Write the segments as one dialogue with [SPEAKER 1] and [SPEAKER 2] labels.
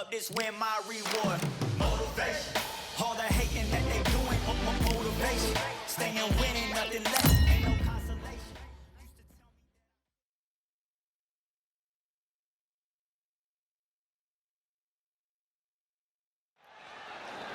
[SPEAKER 1] up, this win my reward. Motivation. All the hating that they doing, motivation. Staying winning, nothing less, ain't no consolation.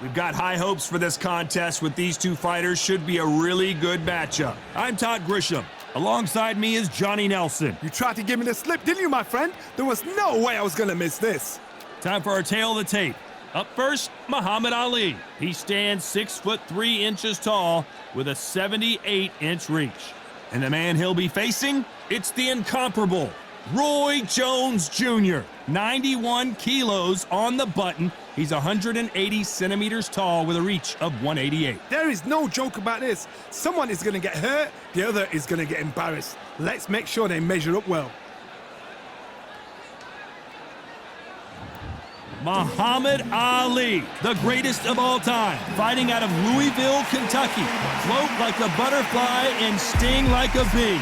[SPEAKER 2] We've got high hopes for this contest with these two fighters. Should be a really good matchup. I'm Todd Grisham. Alongside me is Johnny Nelson.
[SPEAKER 3] You tried to give me the slip, didn't you, my friend? There was no way I was going to miss this.
[SPEAKER 2] Time for our tail of the tape. Up first, Muhammad Ali. He stands 6'3" tall with a 78-inch reach. And the man he'll be facing, it's the incomparable Roy Jones Jr. 91 kilos on the button. He's 180 centimeters tall with a reach of 188.
[SPEAKER 3] There is no joke about this. Someone is going to get hurt, the other is going to get embarrassed. Let's make sure they measure up well.
[SPEAKER 2] Muhammad Ali, the greatest of all time, fighting out of Louisville, Kentucky. Float like a butterfly and sting like a bee.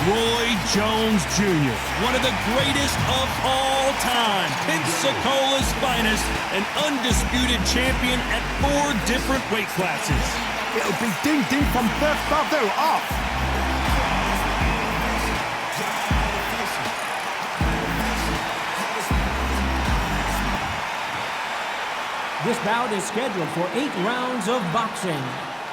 [SPEAKER 2] Roy Jones Jr., one of the greatest of all time, Pensacola's finest, an undisputed champion at 4 different weight classes.
[SPEAKER 3] It'll be ding-ding from first bravo off.
[SPEAKER 4] This bout is scheduled for 8 rounds of boxing.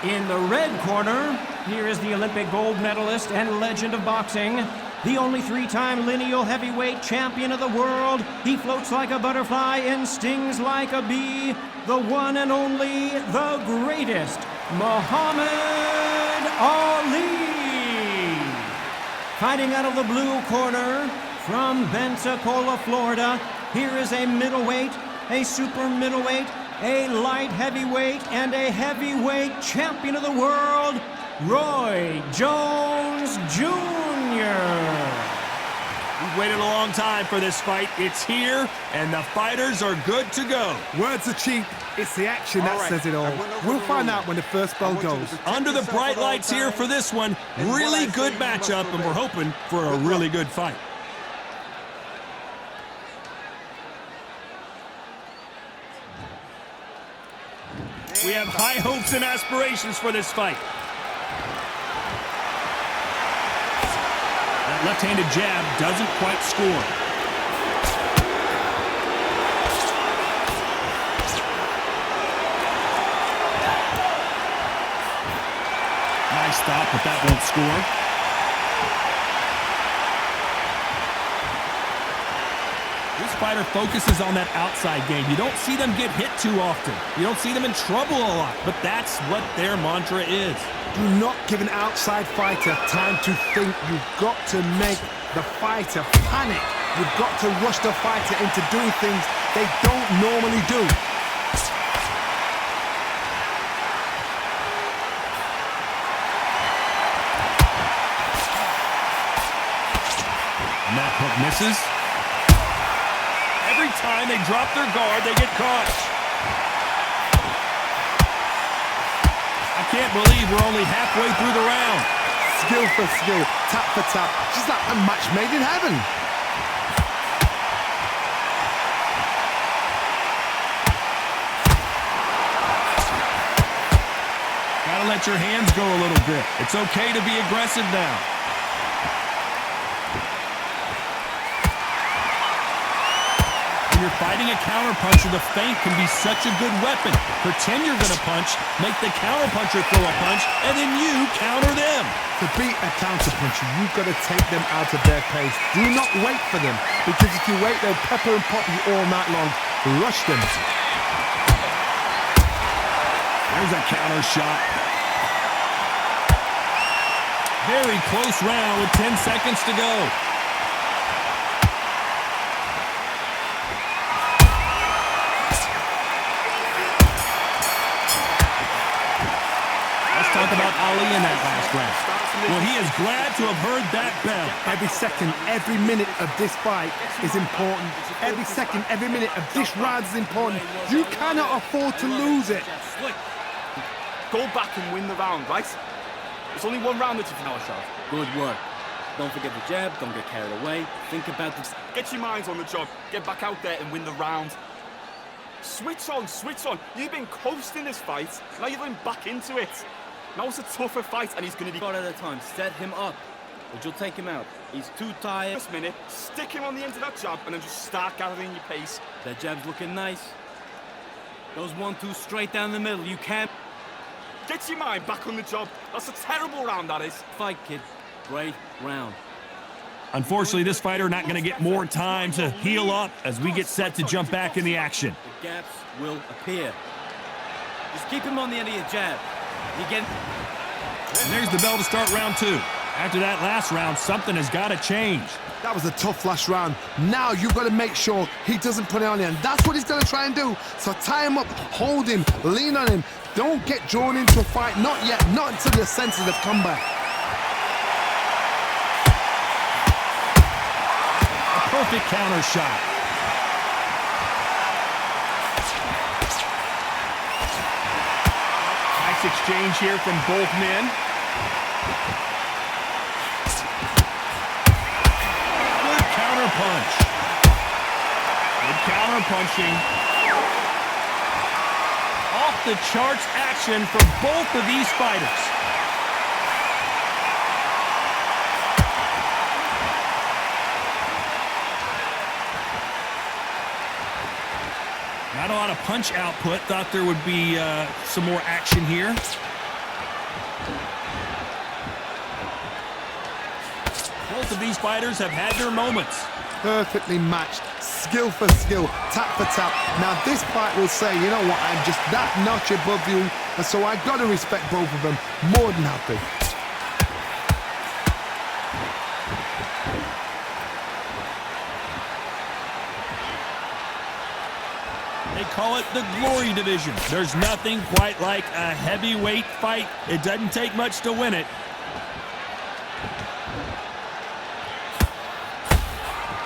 [SPEAKER 4] In the red corner, here is the Olympic gold medalist and legend of boxing, the only 3-time lineal heavyweight champion of the world. He floats like a butterfly and stings like a bee, the one and only, the greatest, Muhammad Ali. Fighting out of the blue corner, from Pensacola, Florida, here is a middleweight, a super middleweight, a light heavyweight, and a heavyweight champion of the world, Roy Jones Jr.
[SPEAKER 2] We've waited a long time for this fight. It's here, and the fighters are good to go.
[SPEAKER 3] Words are cheap. It's the action that says it all. We'll find out when the first bell goes.
[SPEAKER 2] Under the bright lights here for this one, really good matchup, and we're hoping for a really good fight. We have high hopes and aspirations for this fight. That left-handed jab doesn't quite score. Nice stop, but that won't score. This fighter focuses on that outside game. You don't see them get hit too often. You don't see them in trouble a lot, but that's what their mantra is.
[SPEAKER 3] Do not give an outside fighter time to think. You've got to make the fighter panic. You've got to rush the fighter into doing things they don't normally do.
[SPEAKER 2] And that hook misses. Every time they drop their guard, they get caught. I can't believe we're only halfway through the round.
[SPEAKER 3] Skill for skill, tap for tap, just like a match made in heaven.
[SPEAKER 2] Gotta let your hands go a little bit. It's okay to be aggressive now. When you're fighting a counterpuncher, the feint can be such a good weapon. Pretend you're gonna punch, make the counterpuncher throw a punch, and then you counter them.
[SPEAKER 3] To beat a counterpuncher, you've got to take them out of their pace. Do not wait for them, because if you wait, they'll pepper and pop you all night long. Rush them.
[SPEAKER 2] There's a counter shot. Very close round with 10 seconds to go. Talk about Ali in that last round. Well, he is glad to have heard that bell.
[SPEAKER 3] Every second, every minute of this fight is important. Every second, every minute of this round is important. You cannot afford to lose it.
[SPEAKER 5] Go back and win the round, right? There's only one round that you can have a shot.
[SPEAKER 6] Good work. Don't forget the jab, don't get carried away. Think about the...
[SPEAKER 5] Get your minds on the job. Get back out there and win the round. Switch on, switch on. You've been coasting this fight. Now you're going back into it. Now it's a tougher fight and he's going to be...
[SPEAKER 6] One at a time. Set him up. But you'll take him out. He's too tired.
[SPEAKER 5] This minute, stick him on the end of that jab and then just start gathering your pace.
[SPEAKER 6] That jab's looking nice. Those 1-2 straight down the middle. You can't...
[SPEAKER 5] Get your mind back on the job. That's a terrible round, that is.
[SPEAKER 6] Fight, kid. Great round.
[SPEAKER 2] Unfortunately, this fighter not going to get more time to heal up as we get set to jump back in the action.
[SPEAKER 6] The gaps will appear. Just keep him on the end of your jab. You get...
[SPEAKER 2] And there's the bell to start round 2. After that last round, something has got to change.
[SPEAKER 3] That was a tough last round. Now you've got to make sure he doesn't put it on you, and that's what he's going to try and do. So tie him up, hold him, lean on him. Don't get drawn into a fight. Not yet. Not until your senses have come back.
[SPEAKER 2] A perfect counter shot. Nice exchange here from both men. Good counter punch. Good counter punching. Off the charts action for both of these fighters. Not a lot of punch output. Thought there would be some more action here. Both of these fighters have had their moments.
[SPEAKER 3] Perfectly matched, skill for skill, tap for tap. Now this fight will say, you know what, I'm just that notch above you, and so I got to respect both of them more than happy.
[SPEAKER 2] They call it the Glory Division. There's nothing quite like a heavyweight fight. It doesn't take much to win it.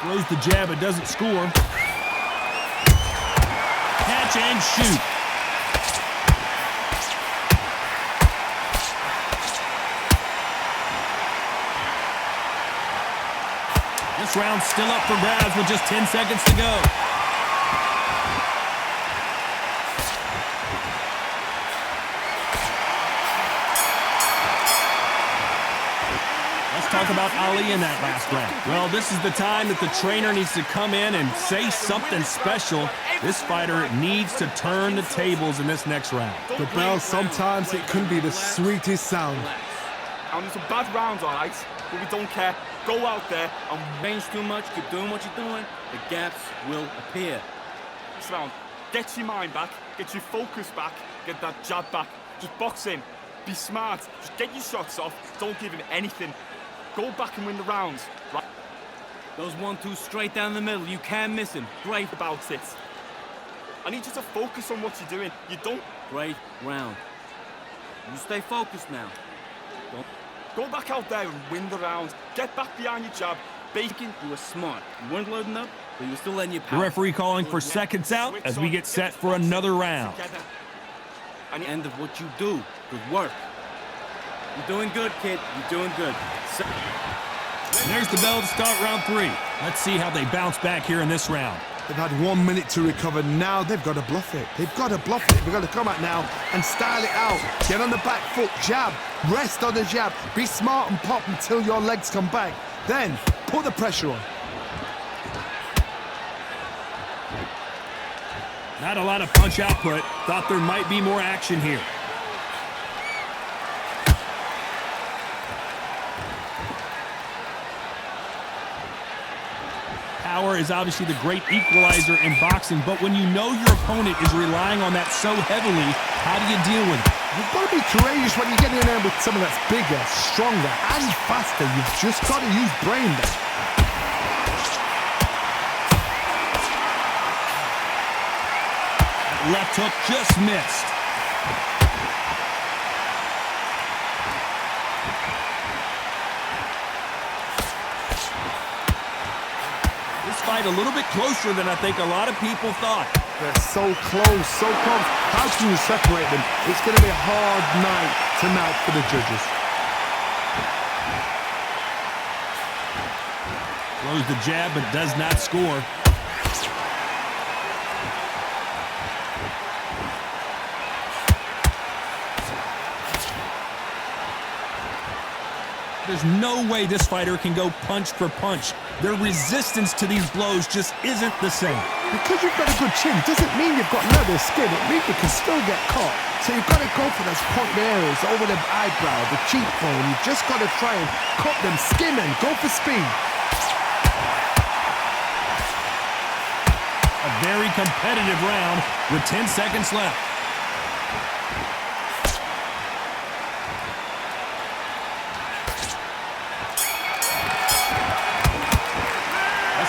[SPEAKER 2] Throws the jab, it doesn't score. Catch and shoot. This round's still up for grabs with just 10 seconds to go. Talk about Ali in that last round. Well, this is the time that the trainer needs to come in and say something special. This fighter needs to turn the tables in this next round.
[SPEAKER 3] The bell, sometimes it can be the sweetest sound.
[SPEAKER 5] And some bad rounds, all right, but we don't care. Go out there and
[SPEAKER 6] Range too much, keep doing what you're doing. The gaps will appear.
[SPEAKER 5] this round. Get your mind back, get your focus back, get that jab back. Just box in, be smart, just get your shots off, don't give him anything. Go back and win the rounds, right?
[SPEAKER 6] Those 1-2 straight down the middle. You can't miss him.
[SPEAKER 5] Great about it. I need you to focus on what you're doing. You don't...
[SPEAKER 6] Great round. You stay focused now.
[SPEAKER 5] Go back out there and win the round. Get back behind your jab.
[SPEAKER 6] Bacon, you were smart. You weren't loading up, but you were still letting your
[SPEAKER 2] The
[SPEAKER 6] power.
[SPEAKER 2] referee calling for seconds out as we get set for another round.
[SPEAKER 6] And the end of what you do. Good work. You're doing good, kid. You're doing good.
[SPEAKER 2] And there's the bell to start round 3. Let's see how they bounce back here in this round.
[SPEAKER 3] They've had 1 minute to recover. Now they've got to bluff it. They've got to bluff it. They've got to come out now and style it out. Get on the back foot, jab, rest on the jab. Be smart and pop until your legs come back. Then put the pressure on.
[SPEAKER 2] Not a lot of punch output. Thought there might be more action here. Power is obviously the great equalizer in boxing, but when you know your opponent is relying on that so heavily, how do you deal with it?
[SPEAKER 3] You've got to be courageous when you get in there with someone that's bigger, stronger, and faster. You've just got to use brain there.
[SPEAKER 2] Left hook just missed. This fight a little bit closer than I think a lot of people thought.
[SPEAKER 3] They're so close, so close. How can you separate them? It's going to be a hard night tonight for the judges.
[SPEAKER 2] Throws the jab, but does not score. There's no way this fighter can go punch for punch. Their resistance to these blows just isn't the same.
[SPEAKER 3] Because you've got a good chin doesn't mean you've got leather skin. It means you can still get caught. So you've got to go for those point areas over the eyebrow, the cheekbone. You've just got to try and cut them, skim them, go for speed.
[SPEAKER 2] A very competitive round with 10 seconds left.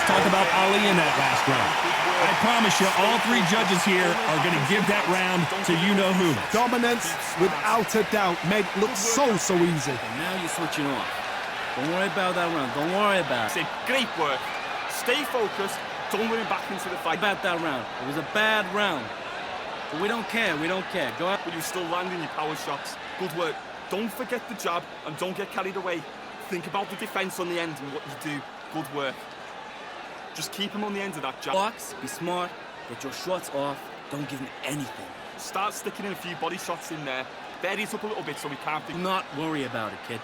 [SPEAKER 2] Talk about Ali in that last round. I promise you, all three judges here are going to give that round to you-know-who.
[SPEAKER 3] Dominance, without a doubt, made it look so easy.
[SPEAKER 6] And now you're switching off. Don't worry about that round. Don't worry about it.
[SPEAKER 5] Great work. Stay focused. Don't let him back into the fight.
[SPEAKER 6] About that round. It was a bad round. But we don't care. We don't care. Go out.
[SPEAKER 5] But you're still landing your power shots. Good work. Don't forget the jab and don't get carried away. Think about the defense on the end and what you do. Good work. Just keep him on the end of that jab.
[SPEAKER 6] Box, be smart, get your shots off, don't give him anything.
[SPEAKER 5] Start sticking in a few body shots in there. Vary it up a little bit so we can't
[SPEAKER 6] Do not worry about it, kid.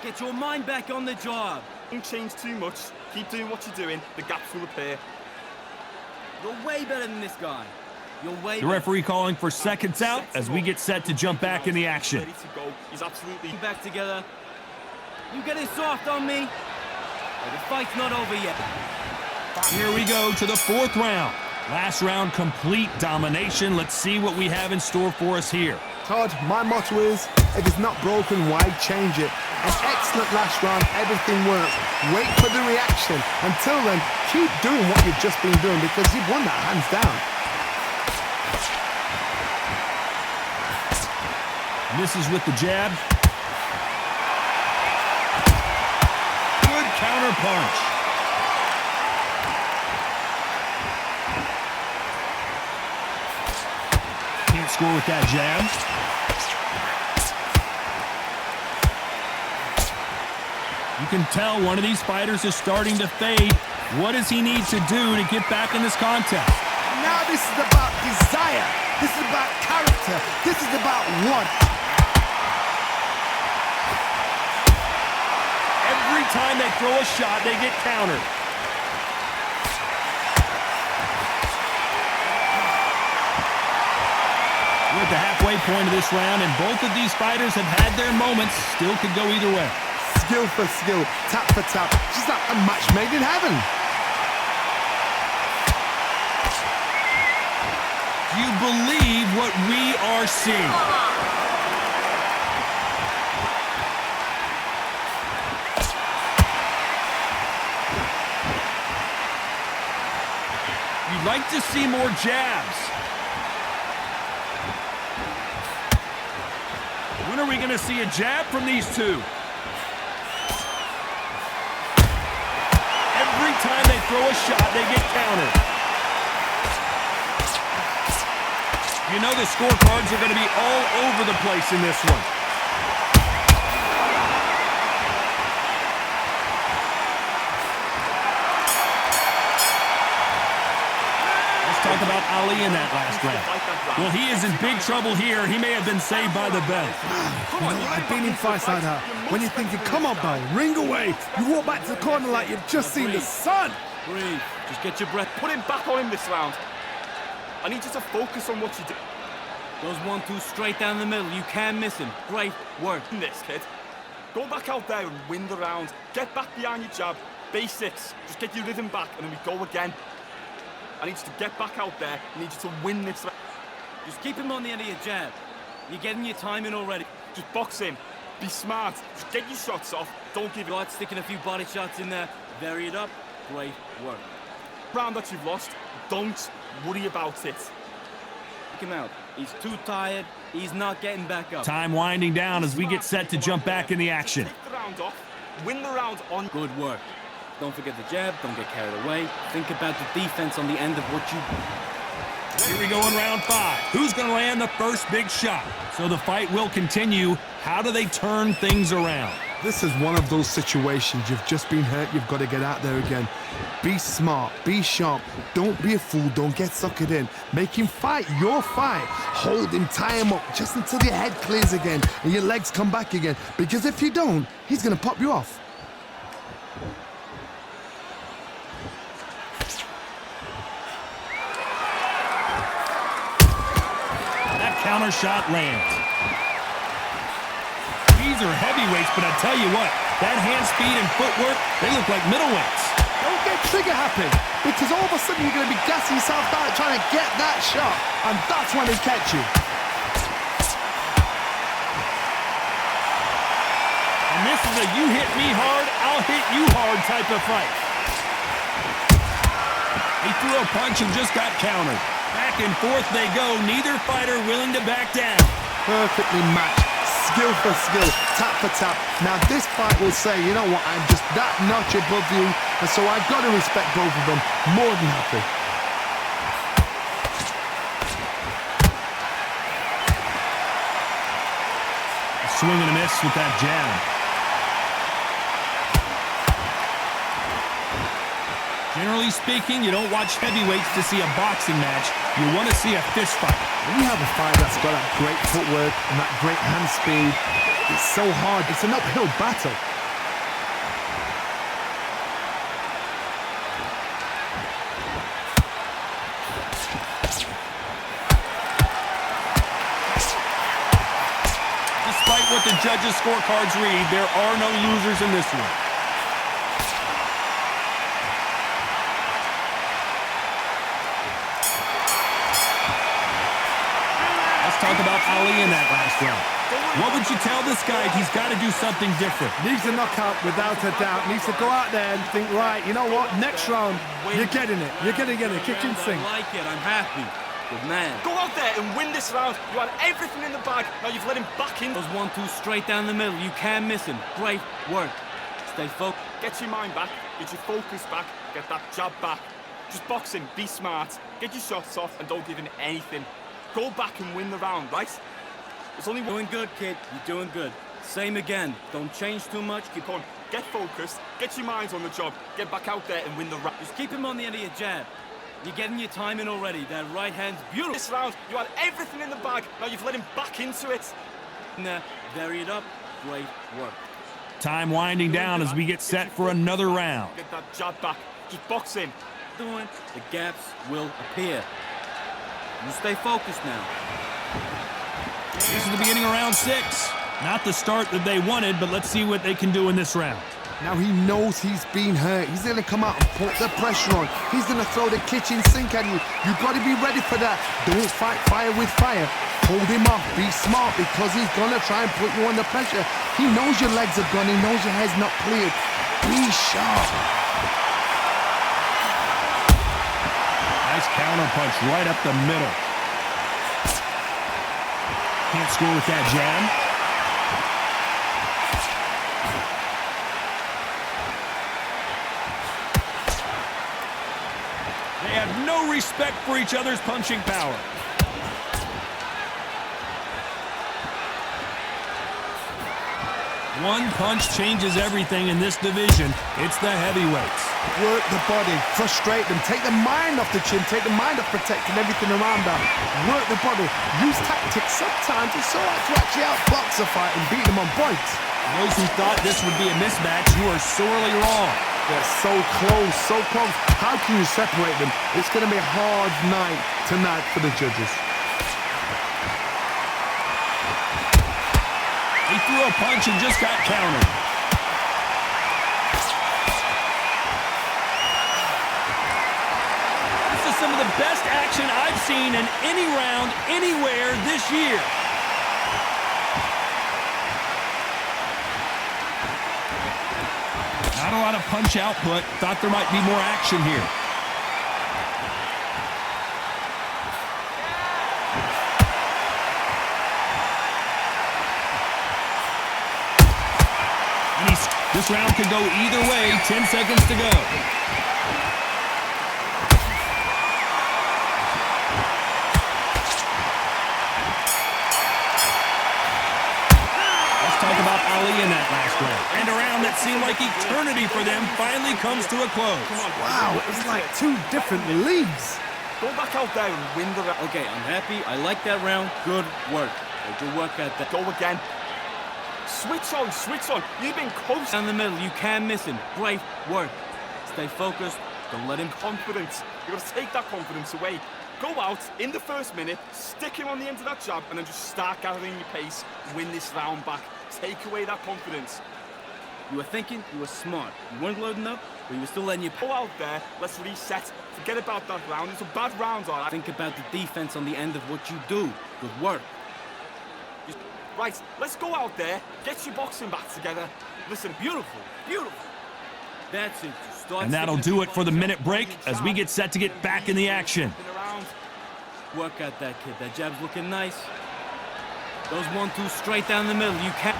[SPEAKER 6] Get your mind back on the job.
[SPEAKER 5] Don't change too much. Keep doing what you're doing. The gaps will appear.
[SPEAKER 6] You're way better than this guy. You're way
[SPEAKER 2] The referee calling for seconds out as we get set to jump back in the action.
[SPEAKER 5] Ready to go. He's absolutely
[SPEAKER 6] back together. You getting soft on me? But the fight's not over yet.
[SPEAKER 2] Here we go to the fourth round. Last round, complete domination. Let's see what we have in store for us here.
[SPEAKER 3] Todd, my motto is, if it's not broken, why change it? An excellent last round, everything works. Wait for the reaction. Until then, keep doing what you've just been doing because you've won that hands down.
[SPEAKER 2] Misses with the jab. Good counter punch. Can't score with that jab. You can tell one of these fighters is starting to fade. What does he need to do to get back in this contest?
[SPEAKER 3] Now this is about desire. This is about character. This is about want.
[SPEAKER 2] Every time they throw a shot, they get countered. We're at the halfway point of this round, and both of these fighters have had their moments. Still could go either way.
[SPEAKER 3] Skill for skill, tap for tap. Just like a match made in heaven.
[SPEAKER 2] Do you believe what we are seeing? You'd like to see more jabs. When are we going to see a jab from these two? Every time they throw a shot, they get countered. You know the scorecards are going to be all over the place in this one. Talk about Ali in that last round. Well, he is in big trouble here. He may have been saved by the bell.
[SPEAKER 3] I've been in fights like that. When you're thinking, come on, bell, ring away. You walk back to the corner like you've just seen the sun.
[SPEAKER 6] Breathe. Just get your breath.
[SPEAKER 5] Put him back on him this round. I need you to focus on what you do.
[SPEAKER 6] Those 1-2 straight down the middle. You can't miss him. Great work.
[SPEAKER 5] This kid. Go back out there and win the round. Get back behind your jab. Basics. Just get your rhythm back and then we go again. I need you to get back out there. I need you to win this round.
[SPEAKER 6] Just keep him on the end of your jab. You're getting your time in already.
[SPEAKER 5] Just box him. Be smart. Just get your shots off. Don't give it.
[SPEAKER 6] Sticking a few body shots in there. Vary it up. Great work.
[SPEAKER 5] Round that you've lost, don't worry about it.
[SPEAKER 6] Take him out. He's too tired. He's not getting back up.
[SPEAKER 2] Time winding down as we get set to jump back in the action.
[SPEAKER 5] Take the round off. Win the round on.
[SPEAKER 6] Good work. Don't forget the jab. Don't get carried away. Think about the defense on the end of what you...
[SPEAKER 2] Here we go in round 5. Who's going to land the first big shot? So the fight will continue. How do they turn things around?
[SPEAKER 3] This is one of those situations. You've just been hurt. You've got to get out there again. Be smart. Be sharp. Don't be a fool. Don't get suckered in. Make him fight your fight. Hold him. Tie him up just until your head clears again and your legs come back again. Because if you don't, he's going to pop you off.
[SPEAKER 2] That counter shot lands. These are heavyweights, but I tell you what, that hand speed and footwork, they look like middleweights.
[SPEAKER 3] Don't get trigger happy, because all of a sudden you're going to be gassing yourself out trying to get that shot, and that's when they catch you.
[SPEAKER 2] And this is a you hit me hard, I'll hit you hard type of fight. He threw a punch and just got countered. Back and forth they go, neither fighter willing to back down.
[SPEAKER 3] Perfectly matched. Skill for skill, tap for tap. Now this fight will say, you know what, I'm just that notch above you, and so I've got to respect both of them. More than happy.
[SPEAKER 2] A swing and a miss with that jab. Generally speaking, you don't watch heavyweights to see a boxing match. You want to see a fist fight.
[SPEAKER 3] When you have a fight that's got that great footwork and that great hand speed, it's so hard. It's an uphill battle.
[SPEAKER 2] Despite what the judges' scorecards read, there are no losers in this one. Talk about Ali in that last round. What would you tell this guy if he's got to do something different?
[SPEAKER 3] Needs a knockout without a doubt. Needs to go out there and think, right, you know what, next round, you're getting it. You're going to get a kitchen sink.
[SPEAKER 6] I like it. I'm happy. Good man.
[SPEAKER 5] Go out there and win this round. You had everything in the bag. Now you've let him back in.
[SPEAKER 6] Those 1-2 straight down the middle. You can't miss him. Great work. Stay focused.
[SPEAKER 5] Get your mind back. Get your focus back. Get that jab back. Just box him. Be smart. Get your shots off and don't give him anything. Go back and win the round, right? It's only
[SPEAKER 6] Doing good, kid. You're doing good. Same again. Don't change too much.
[SPEAKER 5] Keep on. Get focused. Get your minds on the job. Get back out there and win the round.
[SPEAKER 6] Just keep him on the end of your jab. You're getting your time in already. That right hand's beautiful.
[SPEAKER 5] This round, you had everything in the bag. Now you've let him back into it.
[SPEAKER 6] Nah, vary it up. Great work.
[SPEAKER 2] Time winding down as we get set for another round.
[SPEAKER 5] Get that jab back. Just box him.
[SPEAKER 6] Doing the gaps will appear. You stay focused now.
[SPEAKER 2] This is the beginning of round 6. Not the start that they wanted, but let's see what they can do in this round.
[SPEAKER 3] Now he knows he's been hurt. He's going to come out and put the pressure on. He's going to throw the kitchen sink at you. You've got to be ready for that. Don't fight fire with fire. Hold him off. Be smart, because he's going to try and put you under pressure. He knows your legs are gone. He knows your head's not cleared. Be sharp.
[SPEAKER 2] Nice counter punch right up the middle. Can't score with that jab. They have no respect for each other's punching power. One punch changes everything in this division. It's the heavyweights.
[SPEAKER 3] Work the body, frustrate them, take the mind off the chin, take the mind off protecting everything around them. Work the body, use tactics. Sometimes it's all right to actually outbox a fight and beat them on points.
[SPEAKER 2] Those who thought this would be a mismatch, you are sorely wrong.
[SPEAKER 3] They're so close, so close. How can you separate them? It's going to be a hard night tonight for the judges.
[SPEAKER 2] He threw a punch and just got countered. This is some of the best action I've seen in any round, anywhere this year. Not a lot of punch output. Thought there might be more action here. This round could go either way. 10 seconds to go. talk about Ali in that last round. And a round that seemed like eternity for them finally comes to a close.
[SPEAKER 3] Wow, it's like two different leagues.
[SPEAKER 5] Go back out there and win the round.
[SPEAKER 6] Okay, I'm happy. I like that round. Good work. Good work at that.
[SPEAKER 5] Go again. Switch on, switch on. You've been close.
[SPEAKER 6] Down the middle, you can't miss him. Great work. Stay focused. Don't let him.
[SPEAKER 5] Confidence. You've got to take that confidence away. Go out in the first minute, stick him on the end of that jab, and then just start gathering your pace, win this round back. Take away that confidence.
[SPEAKER 6] You were thinking, you were smart. You weren't loading up, but you were still letting you
[SPEAKER 5] Go out there, let's reset. Forget about that round. It's a bad round, all right?
[SPEAKER 6] think about the defense on the end of what you do. Good work.
[SPEAKER 5] Right, let's go out there, get your boxing back together. Listen,
[SPEAKER 6] Beautiful, beautiful. That's it. Start
[SPEAKER 2] And that'll
[SPEAKER 6] sticking
[SPEAKER 2] do
[SPEAKER 6] to
[SPEAKER 2] it for the minute break as we get set to get back in the action.
[SPEAKER 5] spin around.
[SPEAKER 6] Work at that, kid. That jab's looking nice. Those 1-2 straight down the middle. You can't.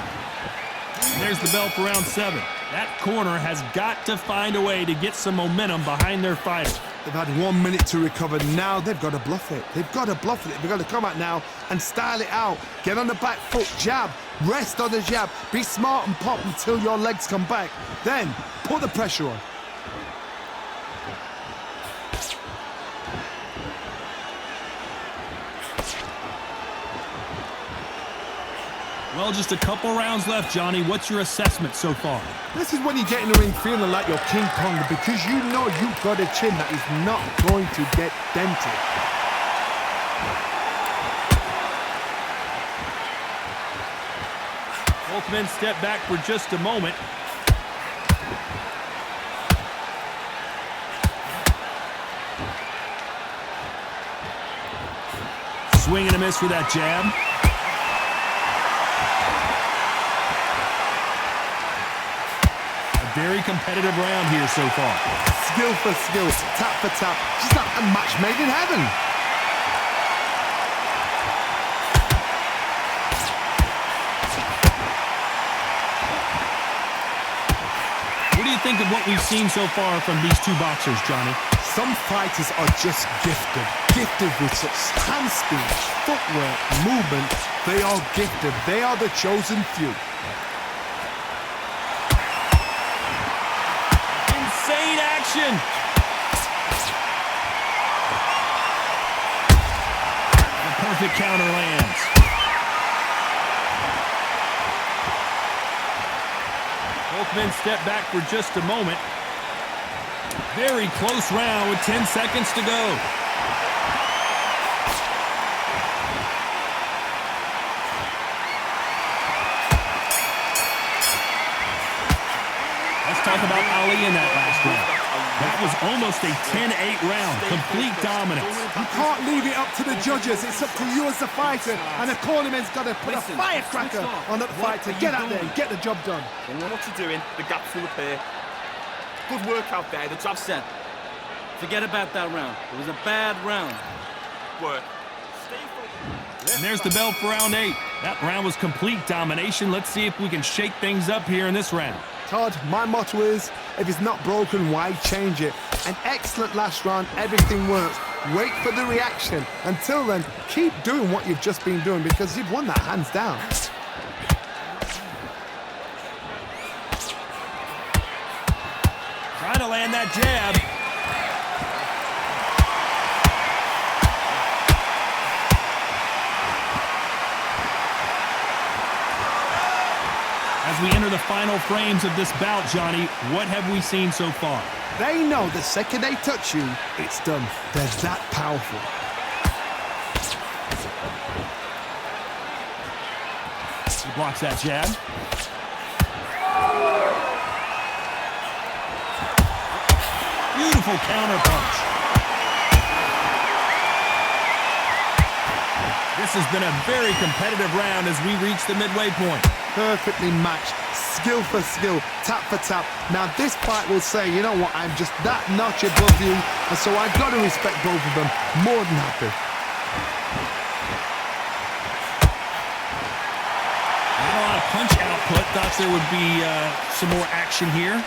[SPEAKER 2] And there's the bell for round 7. That corner has got to find a way to get some momentum behind their fighter.
[SPEAKER 3] They've had 1 minute to recover. Now they've got to bluff it. They've got to bluff it. They've got to come out now and style it out. Get on the back foot, jab, rest on the jab. Be smart and pop until your legs come back. Then put the pressure on.
[SPEAKER 2] Well, just a couple rounds left, Johnny. What's your assessment so far?
[SPEAKER 3] This is when you get in the ring feeling like you're King Kong because you know you've got a chin that is not going to get dented.
[SPEAKER 2] Both men step back for just a moment. Swing and a miss for that jab. Very competitive round here so far.
[SPEAKER 3] Skill for skill, tap for tap. Just like a match made in heaven.
[SPEAKER 2] What do you think of what we've seen so far from these two boxers, Johnny?
[SPEAKER 3] Some fighters are just gifted. Gifted with such hand speed, footwork, movement. They are gifted. They are the chosen few.
[SPEAKER 2] Insane action! The perfect counter lands. Both men step back for just a moment. Very close round with 10 seconds to go. Let's talk about Ali in that last round. That was almost a 10-8 round, complete dominance.
[SPEAKER 3] You can't leave it up to the judges. It's up to you as the fighter. And the cornerman's got to put
[SPEAKER 6] Listen,
[SPEAKER 3] a firecracker
[SPEAKER 6] switch off.
[SPEAKER 3] on that
[SPEAKER 6] What
[SPEAKER 3] fighter.
[SPEAKER 6] are you
[SPEAKER 3] Get out there
[SPEAKER 6] doing?
[SPEAKER 3] and get the job done.
[SPEAKER 5] They know what you're doing, the gaps will appear. Good work out there, the jab
[SPEAKER 6] Set. Forget about that round. It was a bad round.
[SPEAKER 5] work. Stay focused.
[SPEAKER 2] And there's the bell for round 8. That round was complete domination. Let's see if we can shake things up here in this round.
[SPEAKER 3] Todd, my motto is, if it's not broken, why change it? An excellent last round, everything works. Wait for the reaction. Until then, keep doing what you've just been doing because you've won that hands down.
[SPEAKER 2] Trying to land that jab. As we enter the final frames of this bout, Johnny, what have we seen so far?
[SPEAKER 3] They know the second they touch you, it's done. They're that powerful.
[SPEAKER 2] He blocks that jab. Beautiful counter punch. This has been a very competitive round as we reach the midway point.
[SPEAKER 3] Perfectly matched, skill for skill, tap for tap. Now this fight will say, you know what, I'm just that notch above you, and so I've got to respect both of them. More than happy.
[SPEAKER 2] Not a lot of punch output. Thought there would be some more action here.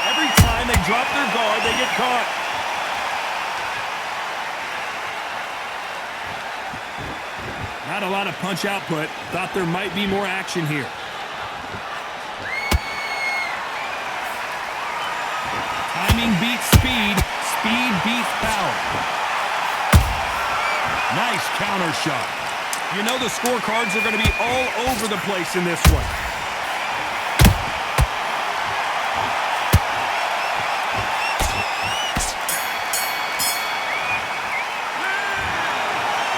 [SPEAKER 2] Every time they drop their guard, they get caught. Not a lot of punch output. Thought there might be more action here. Timing beats speed. Speed beats power. Nice counter shot. You know the scorecards are going to be all over the place in this one.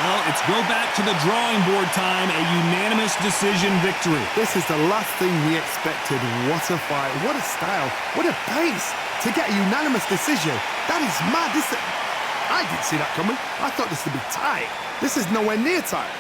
[SPEAKER 2] Well, it's go back to the drawing board time, a unanimous decision victory.
[SPEAKER 3] This is the last thing we expected. What a fight, what a style, what a pace to get a unanimous decision. That is mad. I didn't see that coming. I thought this would be tight. This is nowhere near tight.